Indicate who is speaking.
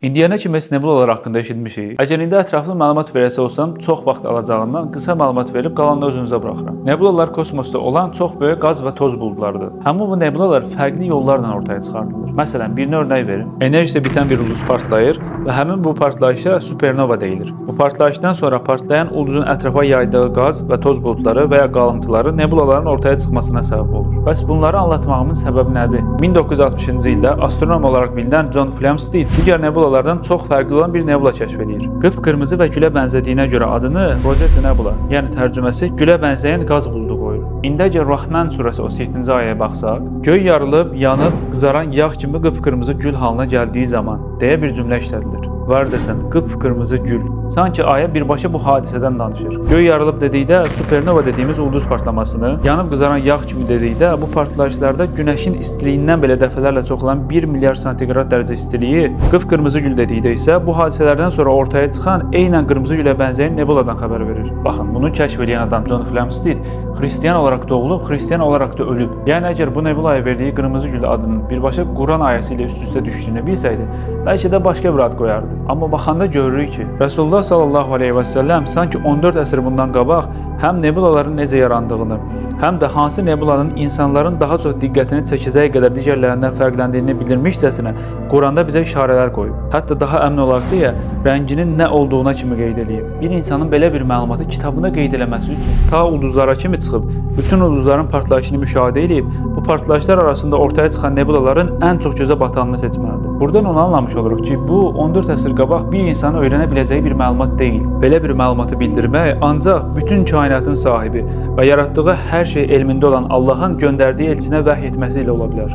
Speaker 1: İndiyənə kimi heç nebulalar haqqında eşitmişik. Əgər indi ətraflı məlumat verəsə olsam, çox vaxt alacağından qısa məlumat verib qalanını özünüzə buraxıram. Nebulalar kosmosda olan çox böyük qaz və toz buludlarıdır. Həmin bu nebulalar fərqli yollarla ortaya çıxardılır. Məsələn, birinə örnək verim. Enerjisi bitən bir ulduz partlayır və həmin bu partlayışa supernova deyilir. Bu partlayışdan sonra partlayan ulduzun ətrafa yaydığı qaz və toz buludları və ya qalıntıları nebulaların ortaya çıxmasına səbəb olur. Bəs bunları anlatmağımın səbəbi nədir? 1960-cı ildə astronom olaraq bilinən John Flamsteed digər nebulalardan çox fərqli olan bir nebula kəşf edir. Qıpqırmızı və gülə bənzədiyinə görə adını Rosetta Nebula, yəni tərcüməsi gülə bənzəyən qaz buludu qoyur. İndi əgər Rahman surəsi 37-ci ayəyə baxsaq, göy yarılıb, yanıb, qızaran yağ kimi qıpqırmızı gül halına gəldiyi zaman deyə bir cümlə işlədilir. Vardətən qıpqırmızı gül. Sanki ayə birbaşa bu hadisədən danışır. Göy yarılıb dedikdə supernova dediyimiz ulduz partlamasını, yanıb qızaran yağ kimi dedikdə bu partlayışlarda günəşin istiliyindən belə dəfələrlə çox olan 1 milyar santiqrad dərəcə istiliyi, qıpqırmızı gül dedikdə isə bu hadisələrdən sonra ortaya çıxan eynən qırmızı gülə bənzəyən nebuladan xəbər verir. Baxın, bunu kəşf edən adam John Flamsteed xristian olaraq doğulub, xristian olaraq da ölüb. Yəni əgər bu nebulaya verdiyi qırmızı gül adının birbaşa Quran ayəsi ilə üst-üstə düşdüyünü bilsəydi, bəlkə də başqa bir ad qoyardı. Amma baxanda görürük ki, Rasulullah sallallahu aleyhi və səlləm sanki 14 əsr bundan qabaq həm nebulaların necə yarandığını, həm də hansı nebulanın insanların daha çox diqqətini çəkəcəyi qədər digərlərindən fərqləndiyini bildirmişcəsinə Quranda bizə işarələr qoyub. Hətta daha əmin olaq deyə rənginin nə olduğuna kimi qeyd edib. Bir insanın belə bir məlumatı kitabında qeyd eləməsi üçün ta ulduzlara kimi çıxıb, bütün ulduzların partlayışını müşahidə edib, bu partlayışlar arasında ortaya çıxan nebulaların ən çox gözə batanını seçməlidir. Buradan onu anlamış oluruq ki, bu 14 əsr qabaq bir insanın öyrənə biləcəyi bir məlumat deyil. Belə bir məlumatı bildirmək ancaq bütün kainatın sahibi və yaratdığı hər şey elmində olan Allahın göndərdiyi elçinə vəhy etməsi ilə ola bilər.